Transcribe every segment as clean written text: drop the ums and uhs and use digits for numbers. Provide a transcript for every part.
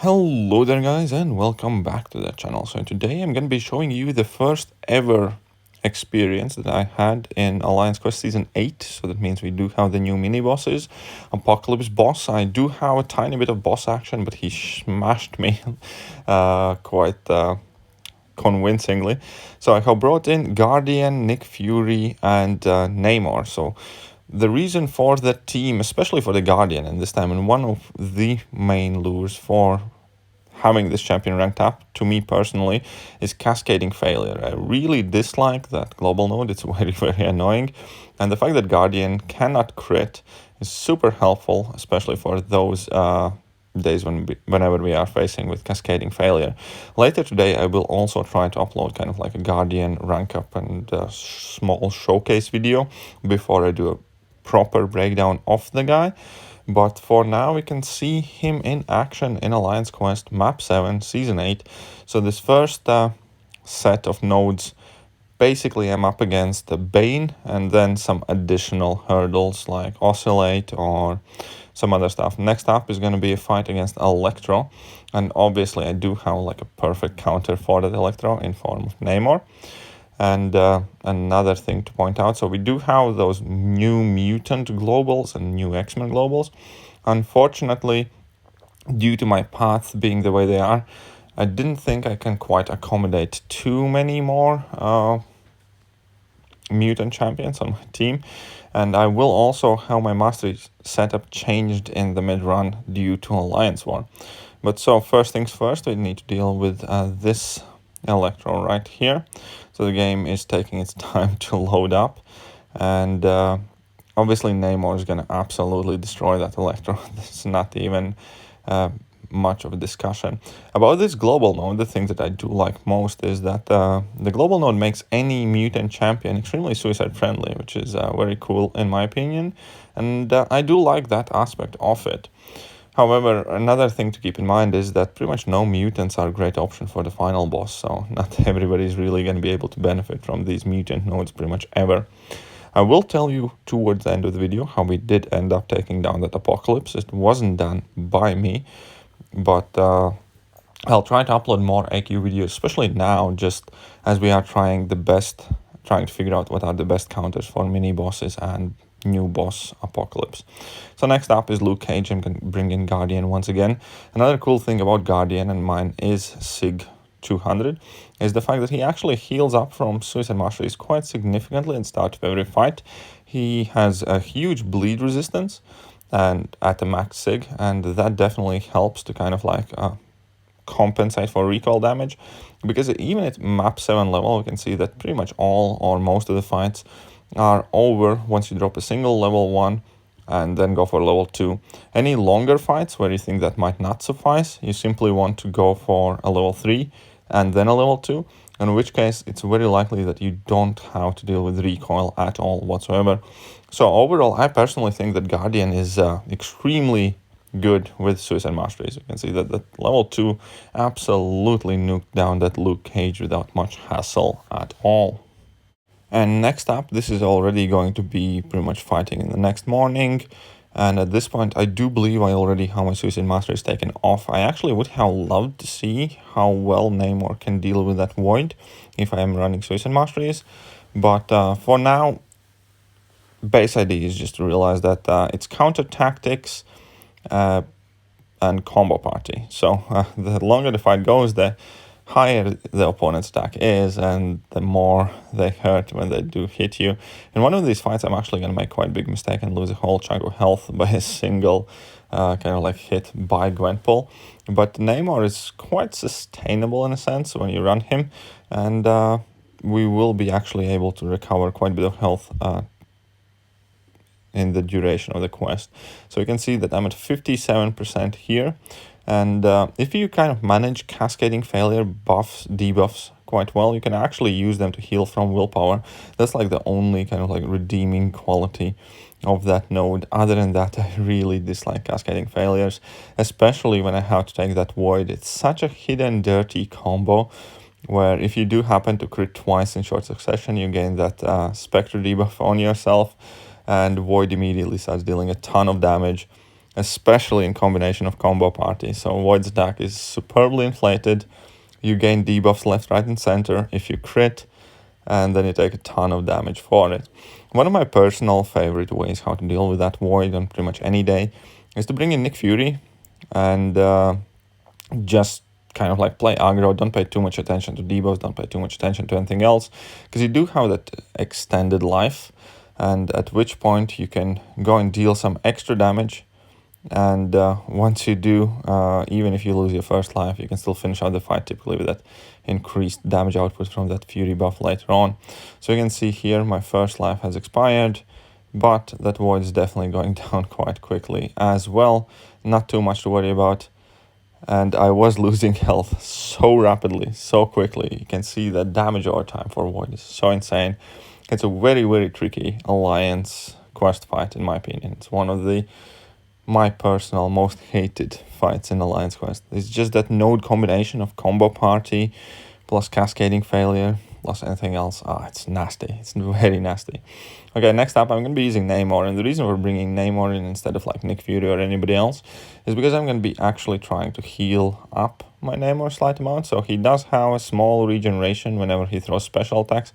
Hello there guys and welcome back to the channel. So today I'm going to be showing you the first ever experience that I had in Alliance Quest Season 8. So that means we do have the new mini bosses. Apocalypse boss, I do have a tiny bit of boss action, but he smashed me quite convincingly. So I have brought in Guardian, Nick Fury and Namor. So the reason for the team, especially for the Guardian in this time, and one of the main lures for having this champion ranked up, to me personally, is Cascading failure. I really dislike that global node. It's very, very annoying. And the fact that Guardian cannot crit is super helpful, especially for those days whenever we are facing with Cascading failure. Later today, I will also try to upload kind of like a Guardian rank up and a small showcase video before I do a proper breakdown of the guy. But for now, we can see him in action in Alliance Quest Map 7 Season 8. So this first set of nodes, basically I'm up against the Bane and then some additional hurdles like Oscillate or some other stuff. Next up is going to be a fight against Electro. And obviously I do have like a perfect counter for that Electro in form of Namor. And another thing to point out, so we do have those new mutant globals and new X-Men globals. Unfortunately, due to my paths being the way they are, I didn't think I can quite accommodate too many more mutant champions on my team. And I will also have my mastery setup changed in the mid-run due to Alliance War. But so first things first, we need to deal with this Electro right here. So the game is taking its time to load up, and obviously Namor is going to absolutely destroy that Electro. It's not even much of a discussion. About this global node, the thing that I do like most is that the global node makes any mutant champion extremely suicide friendly, which is very cool in my opinion, and I do like that aspect of it. However, another thing to keep in mind is that pretty much no mutants are a great option for the final boss, so not everybody is really going to be able to benefit from these mutant nodes pretty much ever. I will tell you towards the end of the video how we did end up taking down that Apocalypse. It wasn't done by me, but I'll try to upload more AQ videos, especially now, just as we are trying to figure out what are the best counters for mini bosses and new boss Apocalypse. So next up is Luke Cage. I'm going to bring in Guardian once again. Another cool thing about Guardian, and mine is Sig 200, is the fact that he actually heals up from Suicide Masteries quite significantly at the start of every fight. He has a huge bleed resistance and at the max Sig, and that definitely helps to kind of like compensate for recoil damage, because even at map 7 level, we can see that pretty much all or most of the fights are over once you drop a single level 1 and then go for level 2. Any longer fights where you think that might not suffice, you simply want to go for a level 3 and then a level 2, in which case it's very likely that you don't have to deal with recoil at all whatsoever. So overall, I personally think that Guardian is extremely good with Suicide Masteries. You can see that level 2 absolutely nuked down that Luke Cage without much hassle at all. And next up, this is already going to be pretty much fighting in the next morning. And at this point, I do believe I already have my Suicide Masteries taken off. I actually would have loved to see how well Namor can deal with that Void if I am running Suicide Masteries. But for now, base idea is just to realize that it's counter tactics and combo party. So the longer the fight goes, the higher the opponent's attack is, and the more they hurt when they do hit you. In one of these fights, I'm actually going to make quite a big mistake and lose a whole chunk of health by a single kind of like hit by Gwenpool. But Namor is quite sustainable in a sense when you run him, and we will be actually able to recover quite a bit of health in the duration of the quest. So you can see that I'm at 57% here. And if you kind of manage Cascading failure buffs, debuffs quite well, you can actually use them to heal from willpower. That's like the only kind of like redeeming quality of that node. Other than that, I really dislike Cascading failures, especially when I have to take that Void. It's such a hidden dirty combo where if you do happen to crit twice in short succession, you gain that Spectre debuff on yourself, and Void immediately starts dealing a ton of damage. especially in combination of combo party. So Void's attack is superbly inflated. You gain debuffs left, right, and center if you crit, and then you take a ton of damage for it. One of my personal favorite ways how to deal with that Void on pretty much any day is to bring in Nick Fury and just kind of like play aggro. Don't pay too much attention to debuffs, don't pay too much attention to anything else, because you do have that extended life, and at which point you can go and deal some extra damage. And once you do, even if you lose your first life, you can still finish out the fight typically with that increased damage output from that Fury buff later on. So you can see here my first life has expired, but that Void is definitely going down quite quickly as well. Not too much to worry about. And I was losing health so rapidly, so quickly. You can see that damage over time for Void is so insane. It's a very, very tricky alliance quest fight, in my opinion. It's one of my personal most hated fights in Alliance Quest. It's just that node combination of combo party plus cascading failure plus anything else. It's nasty. It's very nasty. Okay, next up I'm going to be using Namor, and the reason we're bringing Namor in instead of like Nick Fury or anybody else is because I'm going to be actually trying to heal up my Namor a slight amount. So he does have a small regeneration whenever he throws special attacks,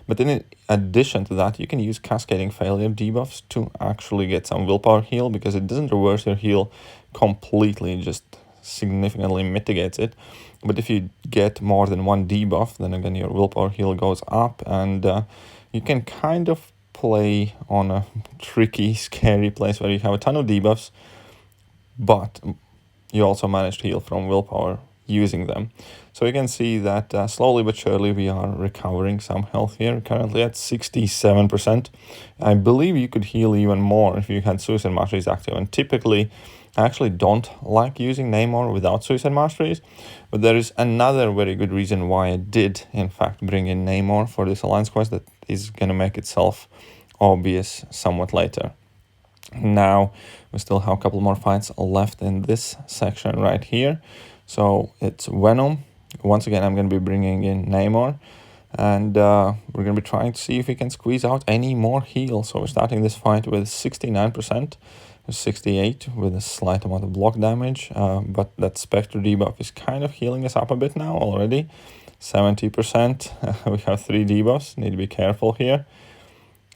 but in addition to that, you can use cascading failure debuffs to actually get some willpower heal, because it doesn't reverse your heal completely, just significantly mitigates it. But if you get more than one debuff, then again your willpower heal goes up, and you can kind of play on a tricky, scary place where you have a ton of debuffs, but you also manage to heal from willpower using them. So you can see that slowly but surely we are recovering some health here, currently at 67%. I believe you could heal even more if you had Suicide Masteries active, and typically I actually don't like using Namor without Suicide Masteries, but there is another very good reason why I did in fact bring in Namor for this Alliance quest that is going to make itself obvious somewhat later. Now we still have a couple more fights left in this section right here. So it's Venom. Once again, I'm going to be bringing in Namor, and we're going to be trying to see if we can squeeze out any more heal. So we're starting this fight with 69%, 68 with a slight amount of block damage, but that Spectre debuff is kind of healing us up a bit now already. 70%, we have 3 debuffs, need to be careful here.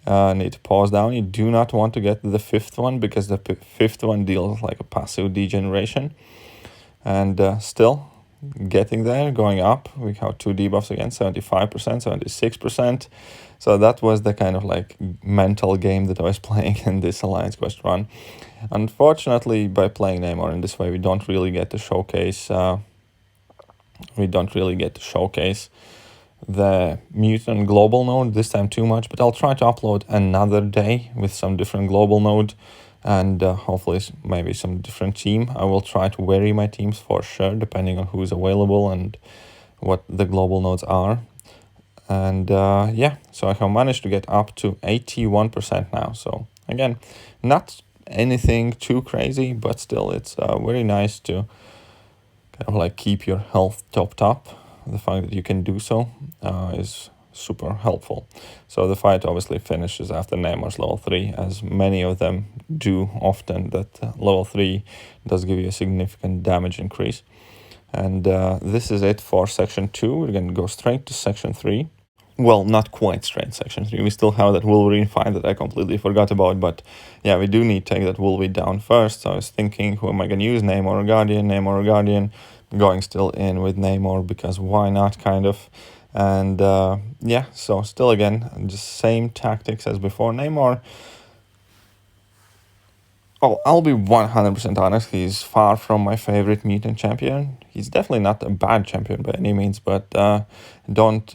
Need to pause down. You do not want to get the 5th one, because the 5th one deals like a passive degeneration. And still getting there, going up. We have 2 debuffs again, 75%, 76%. So that was the kind of like mental game that I was playing in this Alliance Quest run. Unfortunately, by playing Namor in this way, we don't really get to showcase the mutant global node this time too much, but I'll try to upload another day with some different global node, and hopefully maybe some different team. I will try to vary my teams for sure, depending on who's available and what the global nodes are. And yeah, so I have managed to get up to 81% now. So again, not anything too crazy, but still it's very nice to kind of like keep your health topped up. The fact that you can do so is super helpful. So the fight obviously finishes after Namor's level 3, as many of them do often, that level 3 does give you a significant damage increase. And this is it for section 2. We're going to go straight to section 3. Well, not quite straight section 3. We still have that Wolverine fight that I completely forgot about, but yeah, we do need to take that Wolverine down first. So I was thinking, who am I going to use? Namor or Guardian? Namor or Guardian? Going still in with Namor, because why not, kind of. And yeah, so still again, just same tactics as before. Namor, oh, I'll be 100% honest, he's far from my favorite mutant champion. He's definitely not a bad champion by any means, but don't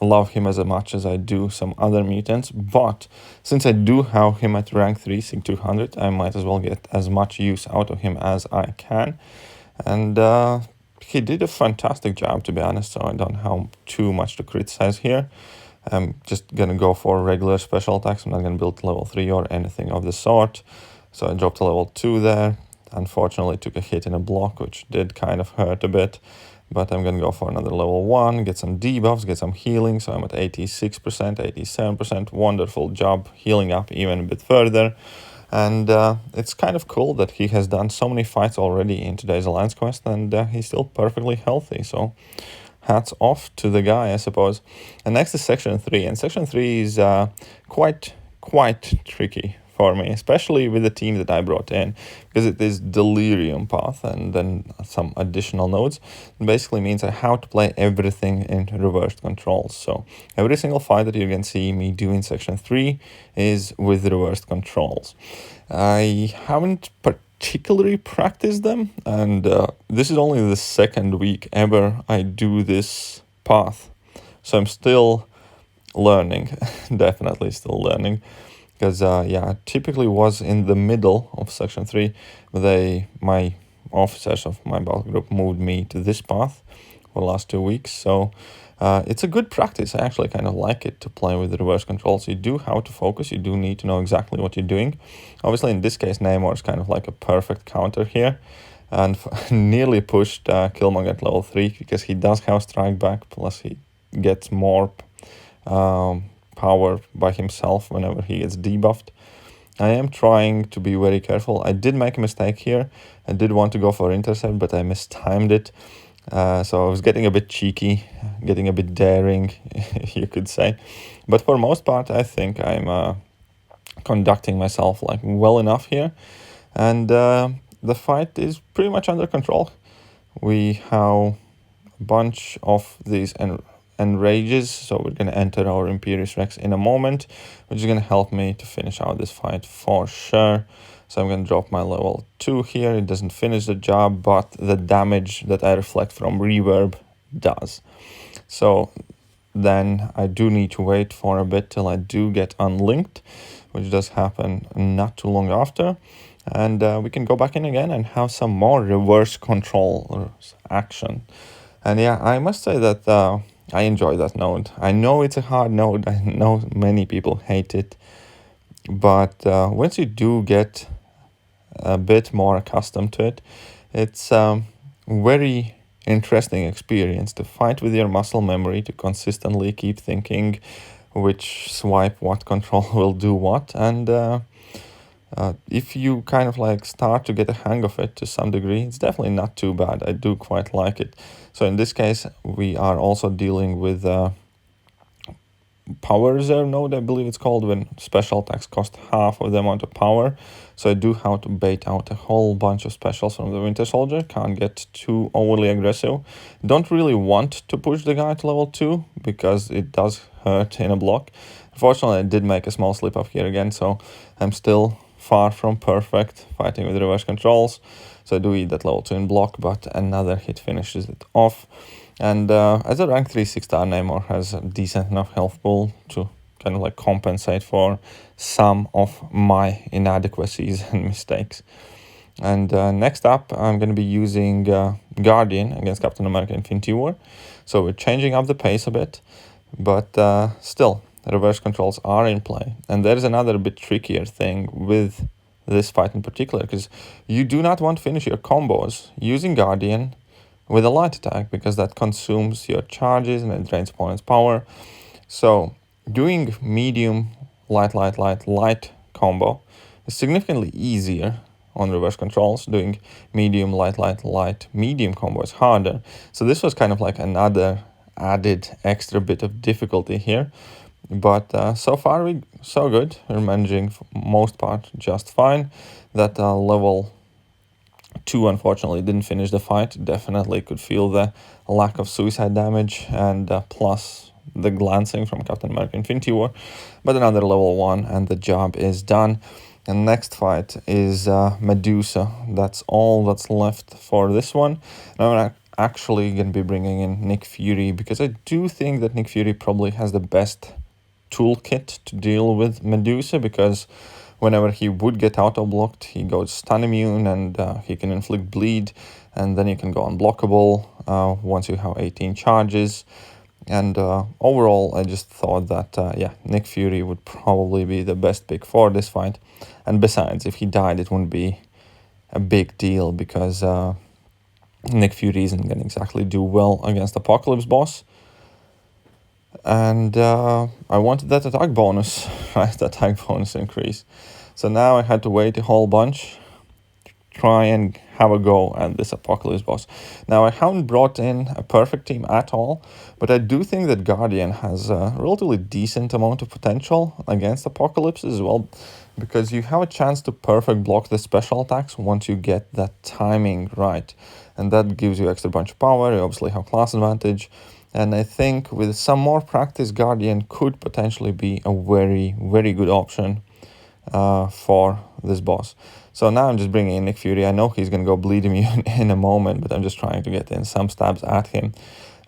love him as much as I do some other mutants. But since I do have him at rank 3, Sig 200, I might as well get as much use out of him as I can. And he did a fantastic job, to be honest, so I don't have too much to criticize here. I'm just going to go for regular special attacks. I'm not going to build level 3 or anything of the sort. So I dropped to level 2 there. Unfortunately, took a hit in a block, which did kind of hurt a bit. But I'm going to go for another level 1, get some debuffs, get some healing. So I'm at 86%, 87%. Wonderful job healing up even a bit further. And it's kind of cool that he has done so many fights already in today's Alliance Quest, and he's still perfectly healthy, so hats off to the guy, I suppose. And next is Section 3, and Section 3 is quite tricky for me, especially with the team that I brought in, because it is Delirium path and then some additional nodes. It basically means I have to play everything in reversed controls. So every single fight that you can see me do in Section 3 is with reversed controls. I haven't particularly practiced them, and this is only the second week ever I do this path. So I'm still learning, definitely still learning. Because yeah, I typically was in the middle of Section 3, but my officers of my battle group moved me to this path for the last 2 weeks. So it's a good practice. I actually kind of like it to play with the reverse controls. You do have to focus. You do need to know exactly what you're doing. Obviously, in this case, Namor is kind of like a perfect counter here. And nearly pushed Killmonger at level 3, because he does have strike back, plus he gets more power by himself whenever he gets debuffed. I am trying to be very careful. I did make a mistake here. I did want to go for intercept, but I mistimed it. So I was getting a bit cheeky, getting a bit daring, you could say. But for most part, I think I'm conducting myself like well enough here. And the fight is pretty much under control. We have a bunch of these enrages, so we're going to enter our Imperious Rex in a moment, which is going to help me to finish out this fight for sure. So I'm going to drop my level 2 here. It doesn't finish the job, but the damage that I reflect from reverb does. So then I do need to wait for a bit till I do get unlinked, which does happen not too long after. And we can go back in again and have some more reverse control action. And yeah, I must say that I enjoy that node. I know it's a hard node. I know many people hate it. But once you do get a bit more accustomed to it, it's a very interesting experience to fight with your muscle memory, to consistently keep thinking which swipe, what control will do what. And if you kind of like start to get a hang of it to some degree, it's definitely not too bad. I do quite like it. So in this case, we are also dealing with power reserve node, I believe it's called, when special attacks cost half of the amount of power. So I do have to bait out a whole bunch of specials from the Winter Soldier. Can't get too overly aggressive. Don't really want to push the guy to level 2, because it does hurt in a block. Unfortunately, I did make a small slip up here again, so I'm still far from perfect fighting with reverse controls. So I do eat that level 2 in block, but another hit finishes it off. And as a rank 3 6-star, Namor has a decent enough health pool to kind of like compensate for some of my inadequacies and mistakes. And next up, I'm going to be using Guardian against Captain America Infinity War. So we're changing up the pace a bit, but still, reverse controls are in play. And there is another bit trickier thing with this fight in particular, because you do not want to finish your combos using Guardian with a light attack, because that consumes your charges and it drains opponent's power. So doing medium, light combo is significantly easier on reverse controls. Doing medium, light, medium combo is harder. So this was kind of like another added extra bit of difficulty here. But so far, so good. We're managing for most part just fine. That level 2 unfortunately didn't finish the fight. Definitely could feel the lack of suicide damage, and plus the glancing from Captain America Infinity War. But another level 1 and the job is done. And next fight is Medusa. That's all that's left for this one. And I'm actually going to be bringing in Nick Fury, because I do think that Nick Fury probably has the best toolkit to deal with Medusa, because whenever he would get auto-blocked, he goes stun immune, and he can inflict bleed, and then you can go unblockable once you have 18 charges. And overall, I just thought that, yeah, Nick Fury would probably be the best pick for this fight. And besides, if he died, it wouldn't be a big deal, because Nick Fury isn't going to exactly do well against Apocalypse boss. And I wanted that attack bonus, right? That attack bonus increase. So now I had to wait a whole bunch, try and have a go at this Apocalypse boss. Now I haven't brought in a perfect team at all, but I do think that Guardian has a relatively decent amount of potential against Apocalypse as well, because you have a chance to perfect block the special attacks once you get that timing right, and that gives you extra bunch of power. You obviously have class advantage, and I think with some more practice, Guardian could potentially be a very, very good option for this boss. So now I'm just bringing in Nick Fury. I know he's going to go bleed immune in a moment, but I'm just trying to get in some stabs at him.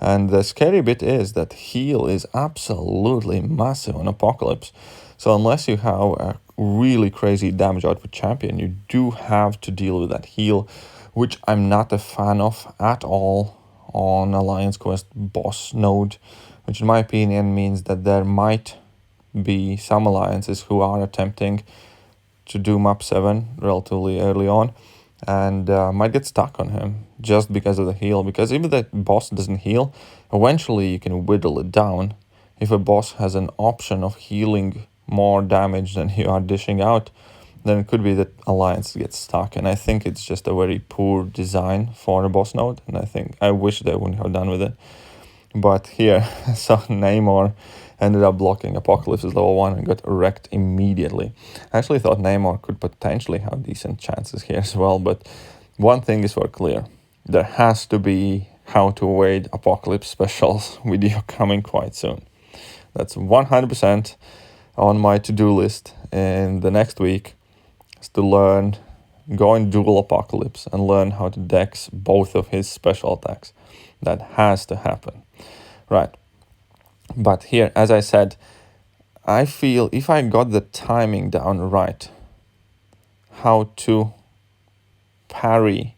And the scary bit is that heal is absolutely massive on Apocalypse. So unless you have a really crazy damage output champion, you do have to deal with that heal, which I'm not a fan of at all on Alliance Quest boss node, which in my opinion means that there might be some alliances who are attempting to do map 7 relatively early on and might get stuck on him just because of the heal, because if the boss doesn't heal, eventually you can whittle it down. If a boss has an option of healing more damage than you are dishing out, then it could be that alliance gets stuck, and I think it's just a very poor design for a boss node, and I wish they wouldn't have done with it. But here, so Namor ended up blocking Apocalypse's level 1 and got wrecked immediately. I actually thought Namor could potentially have decent chances here as well, but one thing is for clear. There has to be how to evade Apocalypse specials video coming quite soon. That's 100% on my to-do list in the next week, is to learn, go and duel Apocalypse and learn how to dex both of his special attacks. That has to happen. Right. But here, as I said, I feel if I got the timing down right, how to parry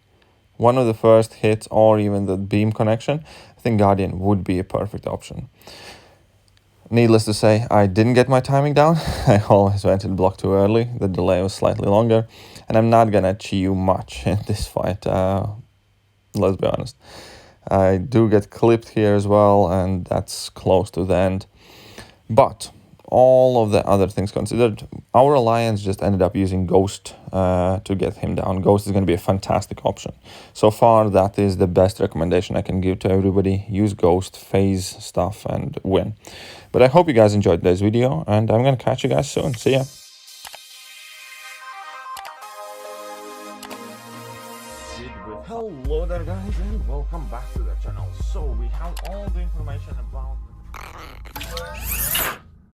one of the first hits or even the beam connection, I think Guardian would be a perfect option. Needless to say, I didn't get my timing down. I always went and blocked too early. The delay was slightly longer, and I'm not gonna achieve much in this fight. Let's be honest. I do get clipped here as well, and that's close to the end. But all of the other things considered, our alliance just ended up using Ghost to get him down. Ghost is going to be a fantastic option. So far, that is the best recommendation I can give to everybody. Use Ghost, phase stuff, and win. But I hope you guys enjoyed today's video, and I'm going to catch you guys soon. See ya. Hello there guys, and welcome back to the channel. So we have all the information about